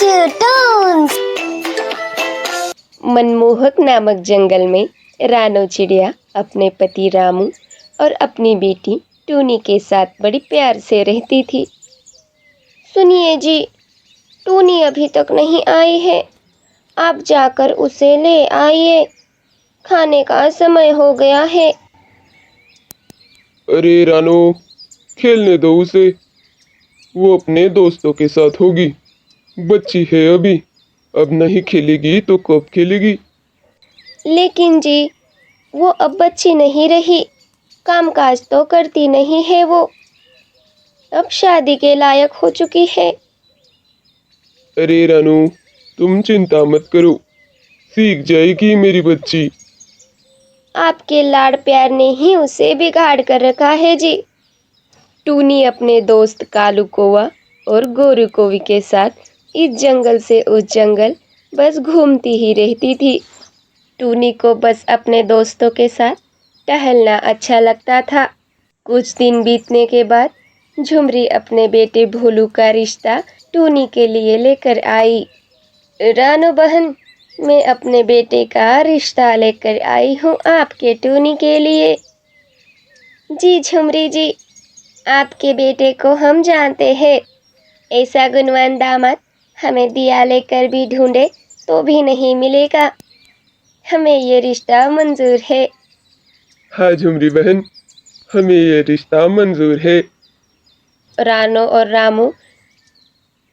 Toons. मनमोहक नामक जंगल में रानो चिड़िया अपने पति रामू और अपनी बेटी टूनी के साथ बड़ी प्यार से रहती थी। सुनिए जी, टूनी अभी तक नहीं आई है, आप जाकर उसे ले आइए, खाने का समय हो गया है। अरे रानो, खेलने दो उसे, वो अपने दोस्तों के साथ होगी, बच्ची है अभी, अब नहीं खेलेगी तो कब खेलेगी। लेकिन जी, वो अब बच्ची नहीं रही, कामकाज तो करती नहीं है वो, अब शादी के लायक हो चुकी है। अरे रानो, तुम चिंता मत करो, सीख जाएगी मेरी बच्ची। आपके लाड़ प्यार ने ही उसे बिगाड़ कर रखा है जी। टूनी अपने दोस्त कालू कौवा और गोरू कौवी के साथ इस जंगल से उस जंगल बस घूमती ही रहती थी। टूनी को बस अपने दोस्तों के साथ टहलना अच्छा लगता था। कुछ दिन बीतने के बाद झुमरी अपने बेटे भोलू का रिश्ता टूनी के लिए लेकर आई। रानो बहन, मैं अपने बेटे का रिश्ता लेकर आई हूँ आपके टूनी के लिए। जी झुमरी जी, आपके बेटे को हम जानते हैं, ऐसा गुणवान दामाद हमें दिया लेकर भी ढूंढे तो भी नहीं मिलेगा, हमें ये रिश्ता मंजूर है। हाँ झुमरी बहन, हमें ये रिश्ता मंजूर है। रानो और रामू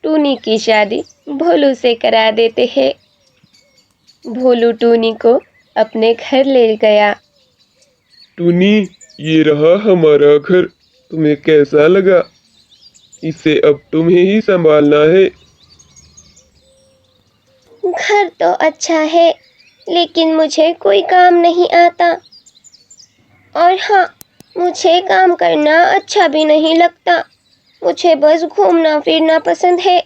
टूनी की शादी भोलू से करा देते हैं। भोलू टूनी को अपने घर ले गया। टूनी, ये रहा हमारा घर, तुम्हें कैसा लगा? इसे अब तुम्हें ही संभालना है। घर तो अच्छा है, लेकिन मुझे कोई काम नहीं आता, और हाँ, मुझे काम करना अच्छा भी नहीं लगता, मुझे बस घूमना फिरना पसंद है।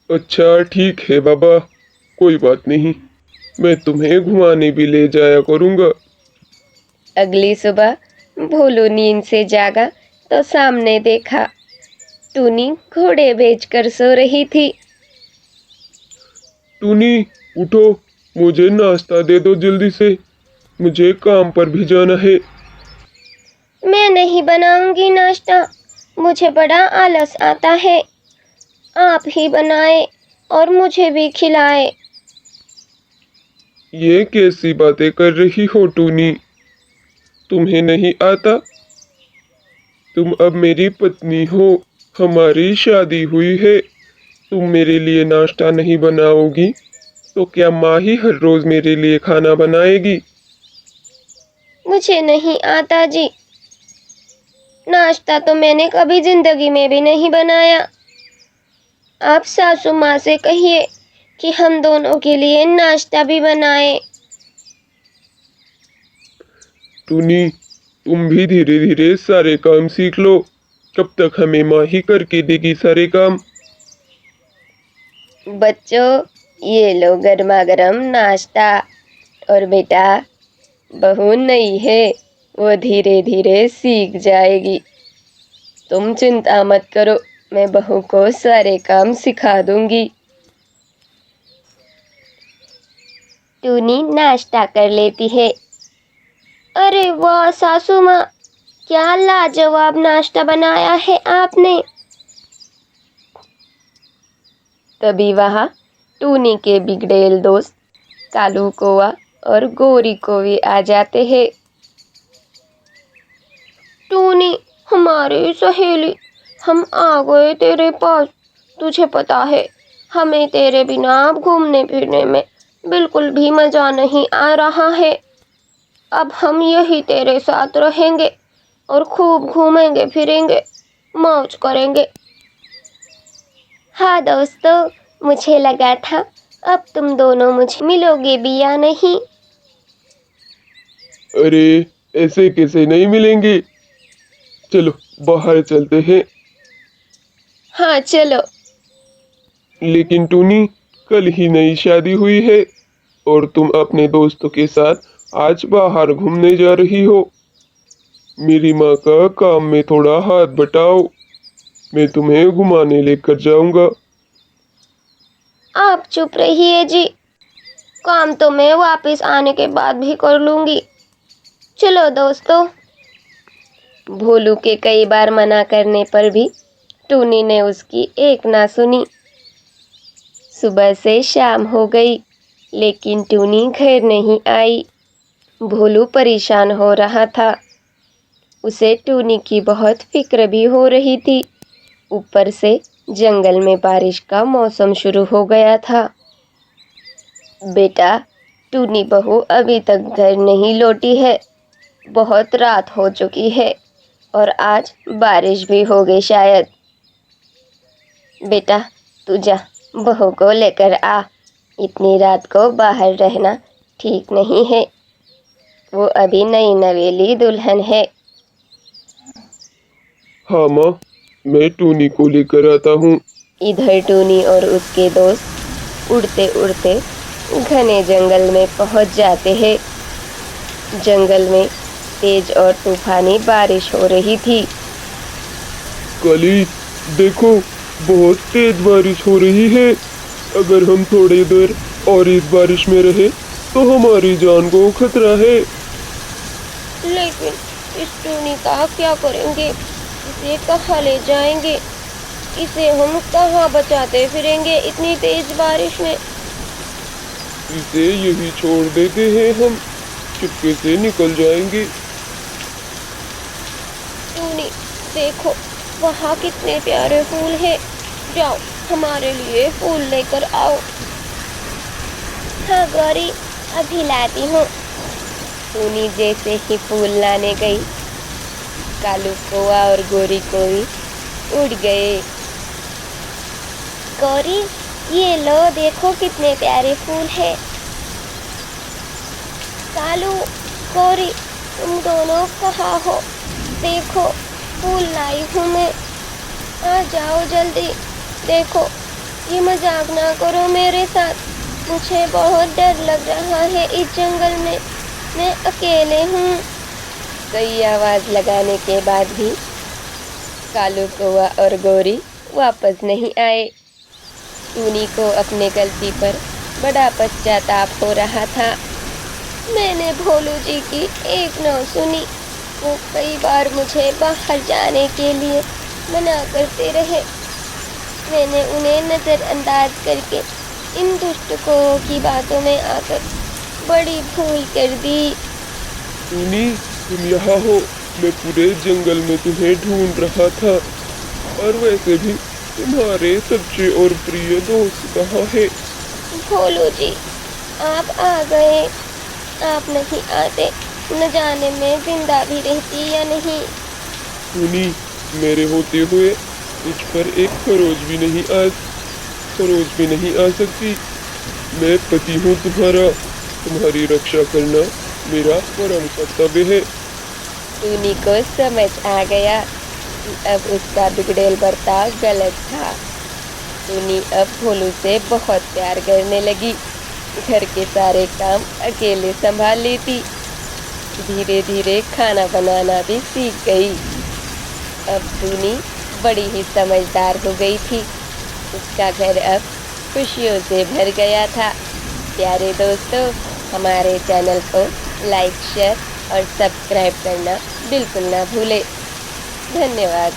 अच्छा ठीक है बाबा, कोई बात नहीं, मैं तुम्हें घुमाने भी ले जाया करूँगा। अगली सुबह भोलू नींद से जागा तो सामने देखा, टूनी घोड़े बेचकर सो रही थी। टूनी उठो, मुझे नाश्ता दे दो जल्दी से, मुझे काम पर भी जाना है। मैं नहीं बनाऊंगी नाश्ता, मुझे बड़ा आलस आता है, आप ही बनाए और मुझे भी खिलाए। ये कैसी बातें कर रही हो टूनी, तुम्हें नहीं आता? तुम अब मेरी पत्नी हो, हमारी शादी हुई है, तुम मेरे लिए नाश्ता नहीं बनाओगी तो क्या माँ ही हर रोज मेरे लिए खाना बनाएगी? मुझे नहीं आता जी, नाश्ता तो मैंने कभी जिंदगी में भी नहीं बनाया। आप सासू माँ से कहिए कि हम दोनों के लिए नाश्ता भी बनाए। टूनी, तुम भी धीरे धीरे सारे काम सीख लो, कब तक हमें माँ ही करके देगी सारे काम। बच्चों, ये लो गर्मा गर्म नाश्ता, और बेटा, बहू नई है, वो धीरे धीरे सीख जाएगी, तुम चिंता मत करो, मैं बहू को सारे काम सिखा दूंगी। टूनी नाश्ता कर लेती है। अरे वाह सासू माँ, क्या लाजवाब नाश्ता बनाया है आपने। तभी वहाँ टूनी के बिगड़ेल दोस्त कालू कौवा और गोरी कौवी आ जाते हैं। टूनी, हमारी सहेली, हम आ गए तेरे पास, तुझे पता है हमें तेरे बिना अब घूमने फिरने में बिल्कुल भी मजा नहीं आ रहा है, अब हम यही तेरे साथ रहेंगे और खूब घूमेंगे फिरेंगे, मौज करेंगे। हाँ दोस्तों, मुझे लगा था अब तुम दोनों मुझे मिलोगे भी या नहीं। अरे ऐसे कैसे नहीं मिलेंगे, चलो बाहर चलते हैं। हाँ चलो। लेकिन टूनी, कल ही नई शादी हुई है और तुम अपने दोस्तों के साथ आज बाहर घूमने जा रही हो। मेरी माँ का काम में थोड़ा हाथ बटाओ, मैं तुम्हें घुमाने लेकर जाऊंगा। आप चुप रहिए जी, काम तो मैं वापस आने के बाद भी कर लूंगी। चलो दोस्तों। भोलू के कई बार मना करने पर भी टूनी ने उसकी एक ना सुनी। सुबह से शाम हो गई, लेकिन टूनी घर नहीं आई। भोलू परेशान हो रहा था। उसे टूनी की बहुत फिक्र भी हो रही थी। ऊपर से जंगल में बारिश का मौसम शुरू हो गया था। बेटा, टूनी बहू अभी तक घर नहीं लौटी है। बहुत रात हो चुकी है और आज बारिश भी हो गई शायद। बेटा, तू जा, बहू को लेकर आ। इतनी रात को बाहर रहना ठीक नहीं है। वो अभी नई नवेली दुल्हन है। हाँ माँ, मैं टूनी को लेकर आता हूँ। इधर टूनी और उसके दोस्त उड़ते उड़ते घने जंगल में पहुंच जाते हैं। जंगल में तेज और तूफानी बारिश हो रही थी। काली, देखो, बहुत तेज बारिश हो रही है। अगर हम थोड़ी देर और इस बारिश में रहे तो हमारी जान को खतरा है। लेकिन इस टूनी का क्या करेंगे? इसे कहाँ ले जाएंगे? इसे हम कहाँ बचाते फिरेंगे इतनी तेज बारिश में? इसे यही छोड़ देते हैं, हम चुपके से निकल जाएंगे। टूनी, देखो, वहाँ कितने प्यारे फूल हैं। जाओ, हमारे लिए फूल लेकर आओ। हाँ गौरी, अभी लाती हूँ। टूनी जैसे ही फूल लाने गई, कालू कौआ और गोरी कोवी उड़ गए। गौरी, ये लो, देखो कितने प्यारे फूल हैं। कालू, गौरी, तुम दोनों कहाँ हो? देखो, फूल लाई हूँ मैं। आ जाओ जल्दी। देखो, ये मजाक ना करो मेरे साथ। मुझे बहुत डर लग रहा है इस जंगल में। मैं अकेले हूँ। कई आवाज लगाने के बाद भी कालू कौवा और गोरी वापस नहीं आए। टूनी को अपने गलती पर बड़ा पश्चाताप हो रहा था। मैंने भोलू जी की एक न सुनी। वो कई बार मुझे बाहर जाने के लिए मना करते रहे। मैंने उन्हें नज़रअंदाज करके इन दुष्ट कौवों की बातों में आकर बड़ी भूल कर दी। टूनी, तुम यहाँ हो। मैं पूरे जंगल में तुम्हें ढूंढ रहा था। और वैसे भी तुम्हारे सच्चे और प्रिय दोस्त कहाँ है? भोलू जी, आप आ गए। आप नहीं आते, न जाने मैं जिंदा भी रहती या नहीं। टूनी, मेरे होते हुए मुझ पर एक खरोच भी नहीं आ सकती। मैं पति हूँ तुम्हारा। तुम्हारी रक्षा करना मेरा परम कर्तव्य है। टूनी को समझ आ गया कि अब उसका बिगड़ेल बर्ताव गलत था। टूनी अब भोलू से बहुत प्यार करने लगी। घर के सारे काम अकेले संभाल लेती। धीरे धीरे खाना बनाना भी सीख गई। अब टूनी बड़ी ही समझदार हो गई थी। उसका घर अब खुशियों से भर गया था। प्यारे दोस्तों, हमारे चैनल को लाइक, शेयर और सब्सक्राइब करना बिल्कुल ना भूलें। धन्यवाद।